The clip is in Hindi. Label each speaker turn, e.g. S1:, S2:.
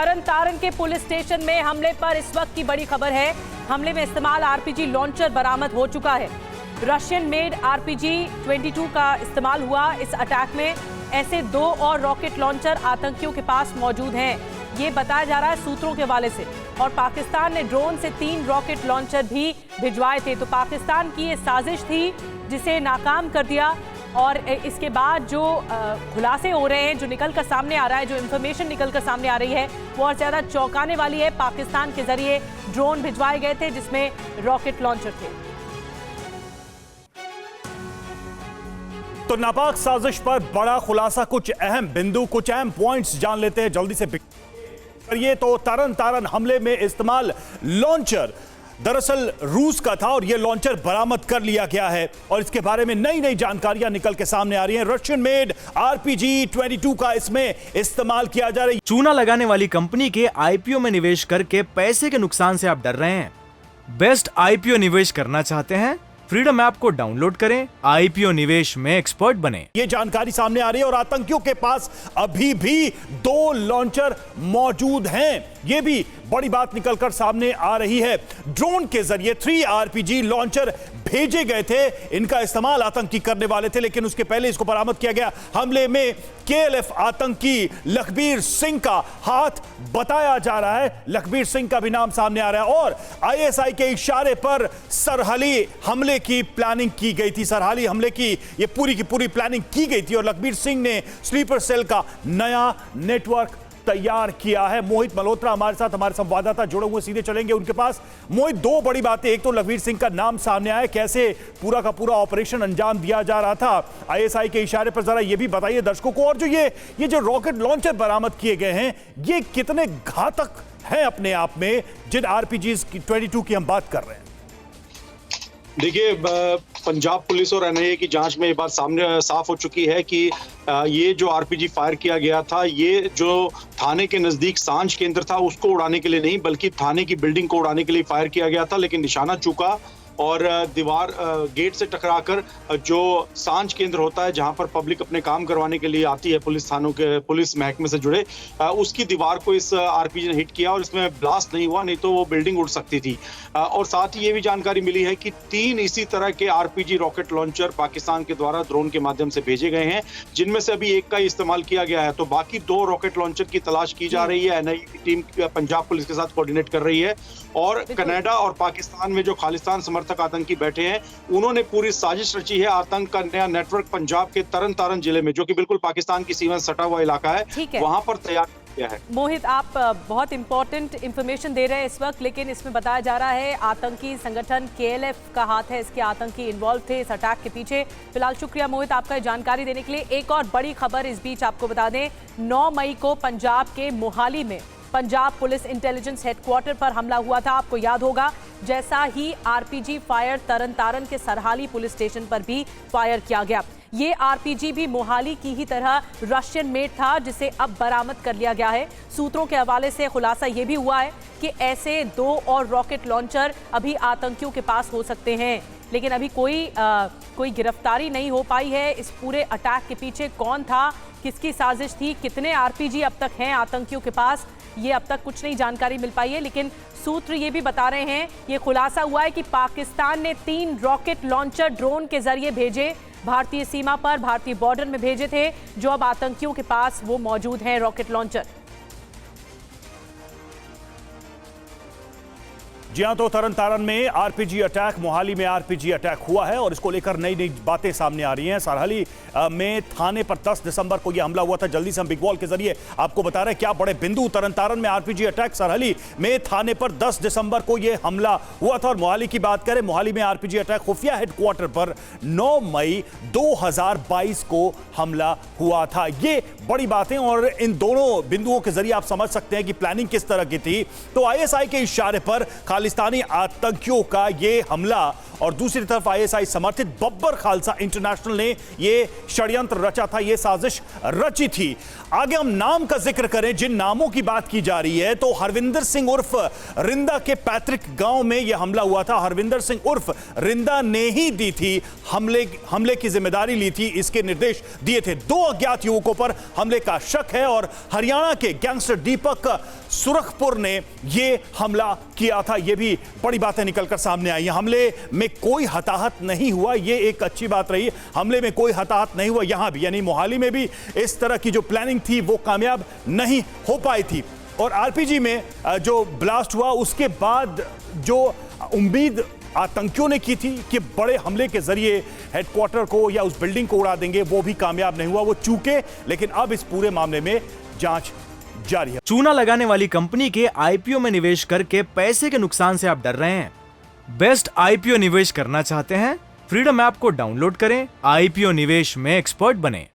S1: तरन तारण के पुलिस स्टेशन में हमले पर इस वक्त की बड़ी खबर है। हमले में इस्तेमाल आरपीजी लॉन्चर बरामद हो चुका है। रशियन मेड आरपीजी 22 का इस्तेमाल हुआ इस अटैक में। ऐसे 2 और रॉकेट लॉन्चर आतंकियों के पास मौजूद हैं, ये बताया जा रहा है सूत्रों के हवाले से। और पाकिस्तान ने ड्रोन से 3 रॉकेट लॉन्चर भी भिजवाए थे। तो पाकिस्तान की ये साजिश थी जिसे नाकाम कर दिया। और इसके बाद जो खुलासे हो रहे हैं, जो निकल कर सामने आ रहा है, जो इंफॉर्मेशन निकल कर सामने आ रही है, वो और ज्यादा चौंकाने वाली है। पाकिस्तान के जरिए ड्रोन भिजवाए गए थे जिसमें रॉकेट लॉन्चर थे।
S2: तो नापाक साजिश पर बड़ा खुलासा, कुछ अहम बिंदु, कुछ अहम पॉइंट्स जान लेते हैं जल्दी से। ये तो तरन तारण हमले में इस्तेमाल लॉन्चर दरअसल रूस का था और यह लॉन्चर बरामद कर लिया गया है और इसके बारे में नई नई जानकारियां निकल के सामने आ रही हैं। रशियन मेड आरपीजी 22 का इसमें इस्तेमाल किया जा रहा है।
S3: चूना लगाने वाली कंपनी के आईपीओ में निवेश करके पैसे के नुकसान से आप डर रहे हैं? बेस्ट आईपीओ निवेश करना चाहते हैं? फ्रीडम ऐप को डाउनलोड करें, आईपीओ निवेश में एक्सपर्ट बने।
S2: ये जानकारी सामने आ रही है और आतंकियों के पास अभी भी 2 लॉन्चर मौजूद हैं, ये भी बड़ी बात निकलकर सामने आ रही है। ड्रोन के जरिए 3 आरपीजी लॉन्चर भेजे गए थे, इनका इस्तेमाल आतंकी करने वाले थे, लेकिन उसके पहले इसको बरामद किया गया। हमले में केएलएफ आतंकी लखबीर सिंह का हाथ बताया जा रहा है, लखबीर सिंह का भी नाम सामने आ रहा है। और आईएसआई के इशारे पर सरहली हमले की प्लानिंग की गई थी, सरहली हमले की ये पूरी की पूरी प्लानिंग की गई थी और लखबीर सिंह ने स्लीपर सेल का नया नेटवर्क तैयार किया है। मोहित मल्होत्रा हमारे साथ, हमारे संवाददाता जुड़े हुए, सीधे चलेंगे उनके पास। मोहित, 2 बड़ी बातें, एक तो लखबीर सिंह का नाम सामने आया, कैसे पूरा का पूरा ऑपरेशन अंजाम दिया जा रहा था आईएसआई के इशारे पर, जरा ये भी बताइए दर्शकों को। और जो ये जो रॉकेट लॉन्चर बरामद किए गए हैं, ये कितने घातक हैं अपने आप में, जिन आरपीजी 22 की हम बात कर रहे हैं?
S4: देखिए, पंजाब पुलिस और एनआईए की जांच में ये बात सामने साफ हो चुकी है कि ये जो आरपीजी फायर किया गया था, ये जो थाने के नजदीक सांझ केंद्र था उसको उड़ाने के लिए नहीं, बल्कि थाने की बिल्डिंग को उड़ाने के लिए फायर किया गया था। लेकिन निशाना चूका और दीवार गेट से टकराकर जो सांझ केंद्र होता है जहां पर पब्लिक अपने काम करवाने के लिए आती है, पुलिस थानों के पुलिस महकमे से जुड़े, उसकी दीवार को इस आरपीजी ने हिट किया और इसमें ब्लास्ट नहीं हुआ, नहीं तो वो बिल्डिंग उड़ सकती थी। और साथ ही ये भी जानकारी मिली है कि 3 इसी तरह के आरपीजी रॉकेट लॉन्चर पाकिस्तान के द्वारा ड्रोन के माध्यम से भेजे गए हैं, जिनमें से अभी एक का इस्तेमाल किया गया है। तो बाकी 2 रॉकेट लॉन्चर की तलाश की जा रही है। एनआईए की टीम पंजाब पुलिस के साथ कोऑर्डिनेट कर रही है और कनाडा और पाकिस्तान में जो खालिस्तान समर्थक आतंकी बैठे हैं, उन्होंने पूरी साजिश रची है। आतंक का नया नेटवर्क पंजाब के तरन तारण जिले में, जो कि बिल्कुल पाकिस्तान की सीमा से सटा हुआ इलाका है, वहां पर तैयार किया है।
S1: मोहित, आप बहुत इंपॉर्टेंट इंफॉर्मेशन दे रहे हैं इस वक्त, लेकिन इसमें बताया जा रहा है आतंकी संगठन केएलएफ का हाथ है, इसके आतंकी इन्वॉल्व थे इस अटैक के पीछे। फिलहाल शुक्रिया मोहित आपका जानकारी देने के लिए। एक और बड़ी खबर इस बीच आपको बता दें, 9 मई को पंजाब के मोहाली में पंजाब पुलिस इंटेलिजेंस हेडक्वार्टर पर हमला हुआ था, आपको याद होगा। जैसा ही आरपीजी फायर तरन तारण के सरहाली पुलिस स्टेशन पर भी फायर किया गया। ये आरपीजी भी मोहाली की ही तरह रशियन मेड था, जिसे अब बरामद कर लिया गया है। सूत्रों के हवाले से खुलासा ये भी हुआ है कि ऐसे 2 और रॉकेट लॉन्चर अभी आतंकियों के पास हो सकते हैं, लेकिन अभी कोई गिरफ्तारी नहीं हो पाई है। इस पूरे अटैक के पीछे कौन था, किसकी साजिश थी, कितने आरपीजी अब तक हैं आतंकियों के पास, ये अब तक कुछ नहीं जानकारी मिल पाई है। लेकिन सूत्र ये भी बता रहे हैं, ये खुलासा हुआ है कि पाकिस्तान ने 3 रॉकेट लॉन्चर ड्रोन के जरिए भेजे, भारतीय सीमा पर, भारतीय बॉर्डर में भेजे थे, जो अब आतंकियों के पास वो मौजूद हैं रॉकेट लॉन्चर।
S2: जी हां, तो तरन तारण में आरपीजी अटैक, मोहाली में आरपीजी अटैक हुआ है और इसको लेकर नई नई बातें सामने आ रही हैं। सरहली में थाने पर 10 दिसंबर को यह हमला हुआ था। जल्दी से हम बिग वॉल के जरिए आपको बता रहे हैं क्या बड़े बिंदु। तरन तारण में आरपीजी अटैक, सरहली में थाने पर 10 दिसंबर को यह हमला हुआ था। और मोहाली की बात करें, मोहाली में आरपीजी अटैक खुफिया हेडक्वार्टर पर 9 मई 2022 को हमला हुआ था। ये बड़ी बातें और इन दोनों बिंदुओं के जरिए आप समझ सकते हैं कि प्लानिंग किस तरह की थी। तो आईएसआई के इशारे पर खालिस्तानी आतंकियों का यह हमला और दूसरी तरफ आईएसआई समर्थित बब्बर खालसा इंटरनेशनल ने यह षड्यंत्र रचा था, यह साजिश रची थी। आगे हम नाम का जिक्र करें, जिन नामों की बात की जा रही है, तो हरविंदर सिंह उर्फ रिंदा के पैतृक गांव में यह हमला हुआ था। हरविंदर सिंह उर्फ रिंदा ने ही दी थी हमले की जिम्मेदारी ली थी, इसके निर्देश दिए थे। 2 अज्ञात युवकों पर हमले का शक है और हरियाणा के गैंगस्टर दीपक सुरखपुर ने यह हमला किया था। यह भी बड़ी बातें निकलकर सामने आई। हमले में कोई हताहत नहीं हुआ, यह एक अच्छी बात रही। हमले में कोई हताहत नहीं हुआ। यहां भी यानी मोहाली में भी इस तरह की जो प्लानिंग थी वो कामयाब नहीं हो पाई थी। और आरपीजी में जो ब्लास्ट हुआ उसके बाद जो उम्मीद आतंकियों ने की थी कि बड़े हमले के जरिए हेडक्वार्टर को या उस बिल्डिंग को उड़ा देंगे, वो भी कामयाब नहीं हुआ। वो चूके, लेकिन अब इस पूरे मामले में जांच जारी है।
S3: चूना लगाने वाली कंपनी के आईपीओ में निवेश करके पैसे के नुकसान से आप डर रहे हैं? बेस्ट आईपीओ निवेश करना चाहते हैं? फ्रीडम ऐप को डाउनलोड करें, आईपीओ निवेश में एक्सपर्ट बने।